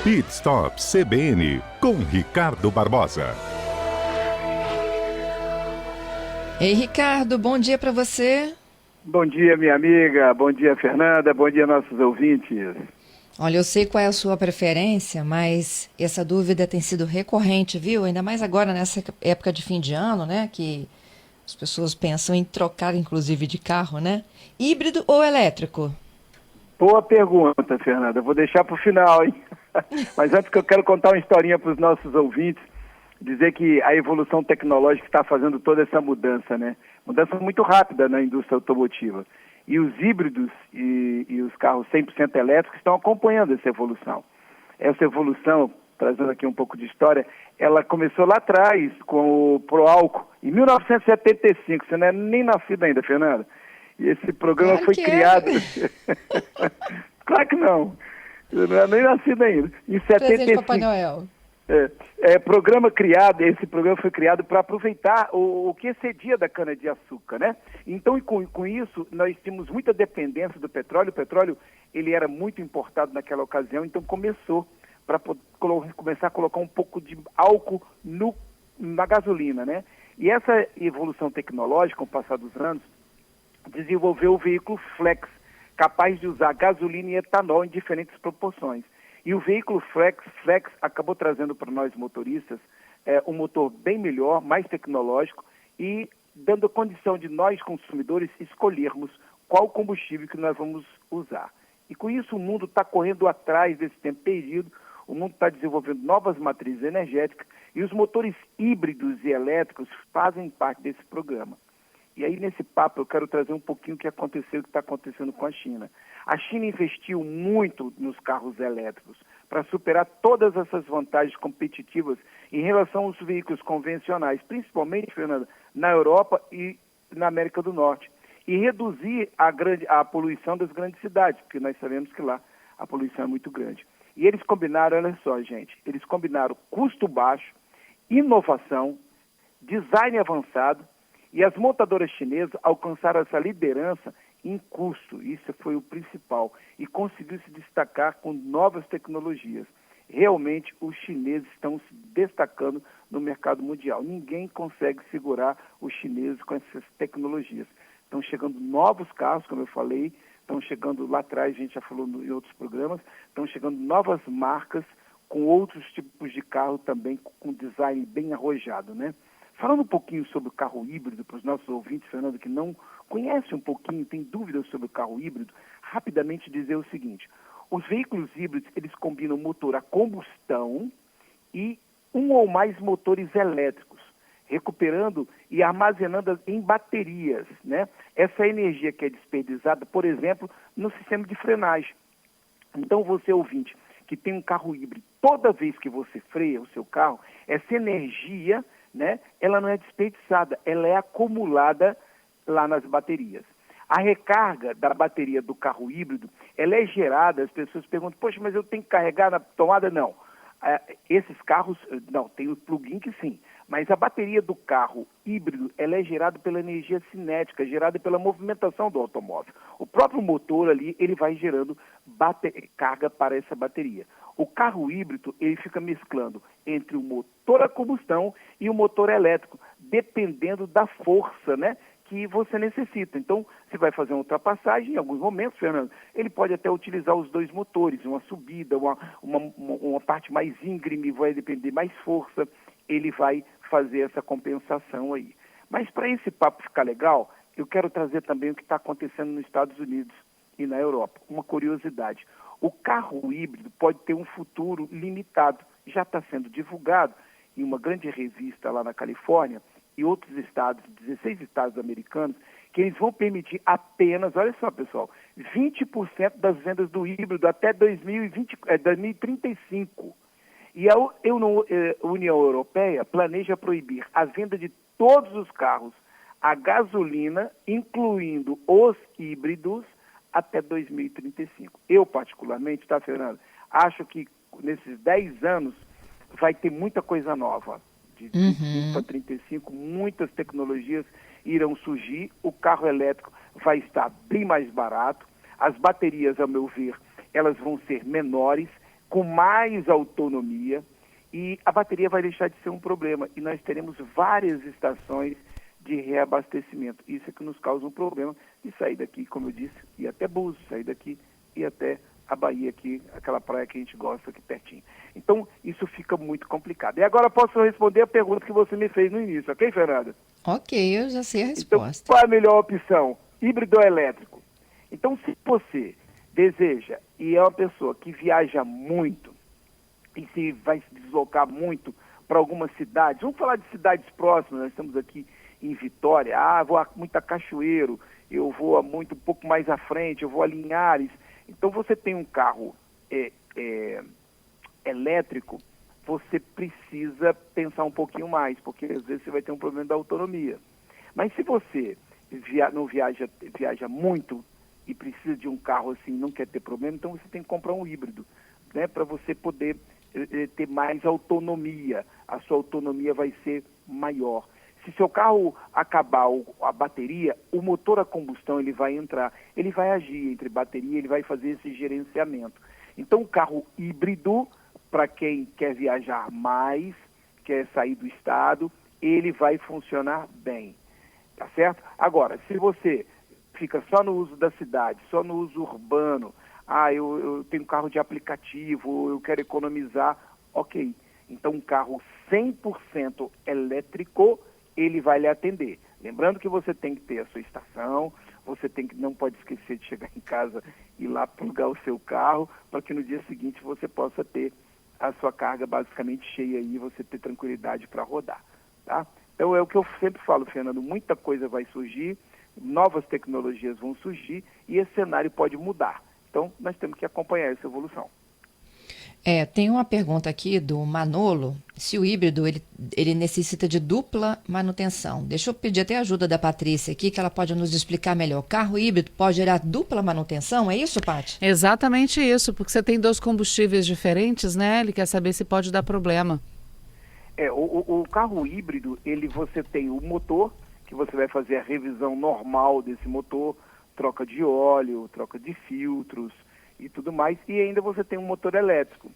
Pit Stop CBN, com Ricardo Barbosa. Ei, Ricardo, bom dia para você. Bom dia, minha amiga. Bom dia, Fernanda. Bom dia, nossos ouvintes. Olha, eu sei qual é a sua preferência, mas essa dúvida tem sido recorrente, viu? Ainda mais agora, nessa época de fim de ano, né? Que as pessoas pensam em trocar, inclusive, de carro, né? Híbrido ou elétrico? Boa pergunta, Fernanda. Vou deixar para o final, hein? Mas antes que eu quero contar uma historinha para os nossos ouvintes, dizer que a evolução tecnológica está fazendo toda essa mudança, né? Mudança muito rápida na indústria automotiva. E os híbridos e os carros 100% elétricos estão acompanhando essa evolução. Essa evolução, trazendo aqui um pouco de história, ela começou lá atrás com o Proálcool, em 1975. Você não é nem nascida ainda, Fernanda. E esse programa Claro foi que criado... Claro que não. Eu não é nem nascido ainda. Em 75. Presente de Papai Noel. Esse programa foi criado para aproveitar o que excedia da cana-de-açúcar, né? Então, com isso, nós tínhamos muita dependência do petróleo. O petróleo, ele era muito importado naquela ocasião, então começou para começar a colocar um pouco de álcool na gasolina, né? E essa evolução tecnológica, com o passar dos anos, desenvolveu o veículo flex, capaz de usar gasolina e etanol em diferentes proporções. E o veículo flex acabou trazendo para nós motoristas um motor bem melhor, mais tecnológico e dando a condição de nós, consumidores, escolhermos qual combustível que nós vamos usar. E com isso o mundo está correndo atrás desse tempo perdido, o mundo está desenvolvendo novas matrizes energéticas e os motores híbridos e elétricos fazem parte desse programa. E aí, nesse papo, eu quero trazer um pouquinho o que aconteceu, o que está acontecendo com a China. A China investiu muito nos carros elétricos para superar todas essas vantagens competitivas em relação aos veículos convencionais, principalmente, Fernanda, na Europa e na América do Norte, e reduzir a poluição das grandes cidades, porque nós sabemos que lá a poluição é muito grande. E eles combinaram, olha só, gente, eles combinaram custo baixo, inovação, design avançado, e as montadoras chinesas alcançaram essa liderança em custo, isso foi o principal, e conseguiu se destacar com novas tecnologias. Realmente, os chineses estão se destacando no mercado mundial. Ninguém consegue segurar os chineses com essas tecnologias. Estão chegando novos carros, como eu falei, estão chegando lá atrás, a gente já falou em outros programas, estão chegando novas marcas com outros tipos de carro também, com design bem arrojado, né? Falando um pouquinho sobre o carro híbrido para os nossos ouvintes, Fernando, que não conhecem um pouquinho, tem dúvidas sobre o carro híbrido, rapidamente dizer o seguinte: os veículos híbridos, eles combinam motor a combustão e um ou mais motores elétricos, recuperando e armazenando em baterias, né? Essa energia que é desperdiçada, por exemplo, no sistema de frenagem. Então, você ouvinte que tem um carro híbrido, toda vez que você freia o seu carro, essa energia, né, ela não é desperdiçada, ela é acumulada lá nas baterias. A recarga da bateria do carro híbrido, ela é gerada, as pessoas perguntam, poxa, mas eu tenho que carregar na tomada? Não. Esses carros, não, tem o plug-in que sim, mas a bateria do carro híbrido, ela é gerada pela energia cinética, gerada pela movimentação do automóvel. O próprio motor ali, ele vai gerando carga para essa bateria. O carro híbrido, ele fica mesclando entre o motor a combustão e o motor elétrico, dependendo da força, né, que você necessita. Então, você vai fazer uma ultrapassagem, em alguns momentos, Fernando, ele pode até utilizar os dois motores, uma subida, uma parte mais íngreme, vai depender mais força, ele vai fazer essa compensação aí. Mas para esse papo ficar legal, eu quero trazer também o que está acontecendo nos Estados Unidos e na Europa. Uma curiosidade: o carro híbrido pode ter um futuro limitado. Já está sendo divulgado em uma grande revista lá na Califórnia e outros estados, 16 estados americanos, que eles vão permitir apenas, olha só pessoal, 20% das vendas do híbrido até 2035. E a União Europeia planeja proibir a venda de todos os carros a gasolina, incluindo os híbridos, até 2035. Eu, particularmente, tá, Fernando, acho que nesses 10 anos vai ter muita coisa nova. De 25 para 35, muitas tecnologias irão surgir, o carro elétrico vai estar bem mais barato, as baterias, ao meu ver, elas vão ser menores, com mais autonomia, e a bateria vai deixar de ser um problema. E nós teremos várias estações de reabastecimento. Isso é que nos causa um problema de sair daqui, como eu disse, ir até Búzios, sair daqui e até a Bahia aqui, aquela praia que a gente gosta aqui pertinho. Então, isso fica muito complicado. E agora posso responder a pergunta que você me fez no início, ok, Fernanda? Ok, eu já sei a Então, resposta. qual é a melhor opção? Híbrido ou elétrico? Então, se você deseja e é uma pessoa que viaja muito e se vai se deslocar muito para algumas cidades, vamos falar de cidades próximas, nós estamos aqui em Vitória, vou muito a Cachoeiro, eu vou muito um pouco mais à frente, eu vou a Linhares. Então, você tem um carro elétrico, você precisa pensar um pouquinho mais, porque às vezes você vai ter um problema da autonomia. Mas se você não viaja muito e precisa de um carro assim, não quer ter problema, então você tem que comprar um híbrido, né, para você poder ter mais autonomia. A sua autonomia vai ser maior. Se seu carro acabar a bateria, o motor a combustão ele vai entrar, ele vai agir entre bateria, ele vai fazer esse gerenciamento. Então, o carro híbrido, para quem quer viajar mais, quer sair do estado, ele vai funcionar bem, tá certo? Agora, se você fica só no uso da cidade, só no uso urbano, eu tenho carro de aplicativo, eu quero economizar, ok. Então, um carro 100% elétrico, ele vai lhe atender. Lembrando que você tem que ter a sua estação, não pode esquecer de chegar em casa e ir lá plugar o seu carro, para que no dia seguinte você possa ter a sua carga basicamente cheia e você ter tranquilidade para rodar, tá? Então é o que eu sempre falo, Fernando, muita coisa vai surgir, novas tecnologias vão surgir e esse cenário pode mudar. Então nós temos que acompanhar essa evolução. Tem uma pergunta aqui do Manolo, se o híbrido ele necessita de dupla manutenção. Deixa eu pedir até a ajuda da Patrícia aqui, que ela pode nos explicar melhor. Carro híbrido pode gerar dupla manutenção, é isso, Paty? Exatamente isso, porque você tem 2 combustíveis diferentes, né? Ele quer saber se pode dar problema. O carro híbrido, você tem o motor, que você vai fazer a revisão normal desse motor, troca de óleo, troca de filtros e tudo mais, e ainda você tem um motor elétrico.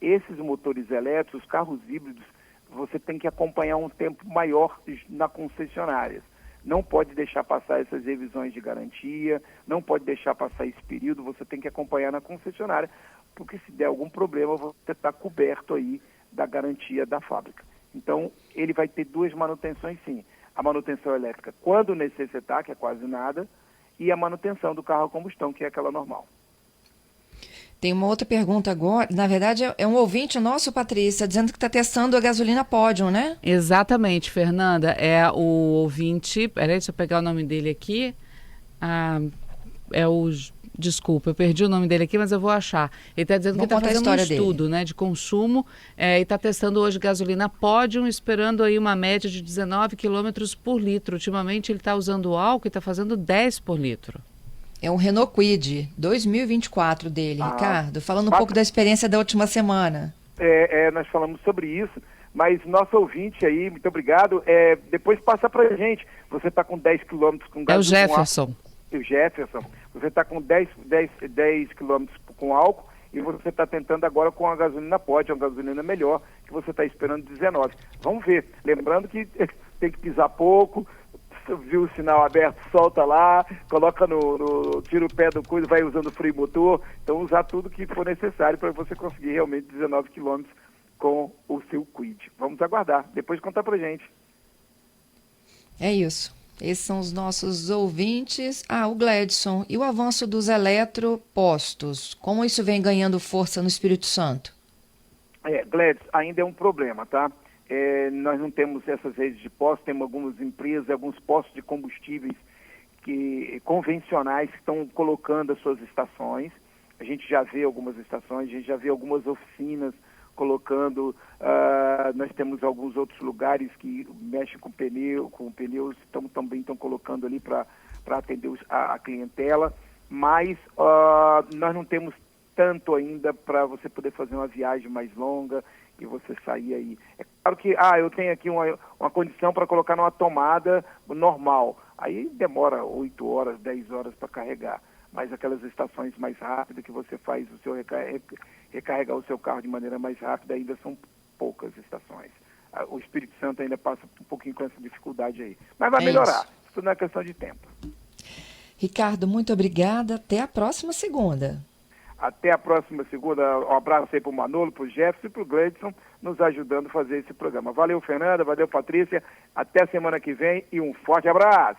Esses motores elétricos, os carros híbridos, você tem que acompanhar um tempo maior na concessionária. Não pode deixar passar essas revisões de garantia, não pode deixar passar esse período, você tem que acompanhar na concessionária, porque se der algum problema, você está coberto aí da garantia da fábrica. Então, ele vai ter 2 manutenções, sim. A manutenção elétrica, quando necessitar, que é quase nada, e a manutenção do carro a combustão, que é aquela normal. Tem uma outra pergunta agora. Na verdade, é um ouvinte nosso, Patrícia, dizendo que está testando a gasolina Podium, né? Exatamente, Fernanda. É o ouvinte... Peraí, deixa eu pegar o nome dele aqui. Desculpa, eu perdi o nome dele aqui, mas eu vou achar. Ele está dizendo que está fazendo um estudo, né, de consumo e está testando hoje gasolina Podium, esperando aí uma média de 19 quilômetros por litro. Ultimamente ele está usando álcool e está fazendo 10 por litro. É um Renault Kwid 2024 dele, Ricardo. Falando um pouco da experiência da última semana. Nós falamos sobre isso, mas nosso ouvinte aí, muito obrigado. Depois passa para a gente. Você está com 10 quilômetros com gasolina. É o Jefferson. O Jefferson. Você está com 10 quilômetros com álcool e você está tentando agora com a gasolina Podium, uma gasolina melhor, que você está esperando 19. Vamos ver. Lembrando que tem que pisar pouco. Viu o sinal aberto, solta lá, coloca tira o pé do coisa, vai usando freio motor, então usar tudo que for necessário para você conseguir realmente 19 quilômetros com o seu Kwid. Vamos aguardar, depois contar pra gente. É isso. Esses são os nossos ouvintes. O Gladson, e o avanço dos eletropostos? Como isso vem ganhando força no Espírito Santo? Gladson, ainda é um problema, tá? Nós não temos essas redes de postos, temos algumas empresas, alguns postos de combustíveis convencionais que estão colocando as suas estações. A gente já vê algumas estações, a gente já vê algumas oficinas colocando, nós temos alguns outros lugares que mexem com pneus, também estão colocando ali para atender a clientela, mas nós não temos tanto ainda para você poder fazer uma viagem mais longa e você sair aí. É claro que, eu tenho aqui uma condição para colocar numa tomada normal. Aí demora 8 horas, 10 horas para carregar. mas aquelas estações mais rápidas que você faz o seu recarregar o seu carro de maneira mais rápida, ainda são poucas estações. O Espírito Santo ainda passa um pouquinho com essa dificuldade aí. Mas vai melhorar, isso não é questão de tempo. Ricardo, muito obrigada. Até a próxima segunda. Até a próxima segunda. Um abraço aí para o Manolo, para o Jefferson e para o Gleidson, nos ajudando a fazer esse programa. Valeu, Fernanda. Valeu, Patrícia. Até semana que vem e um forte abraço.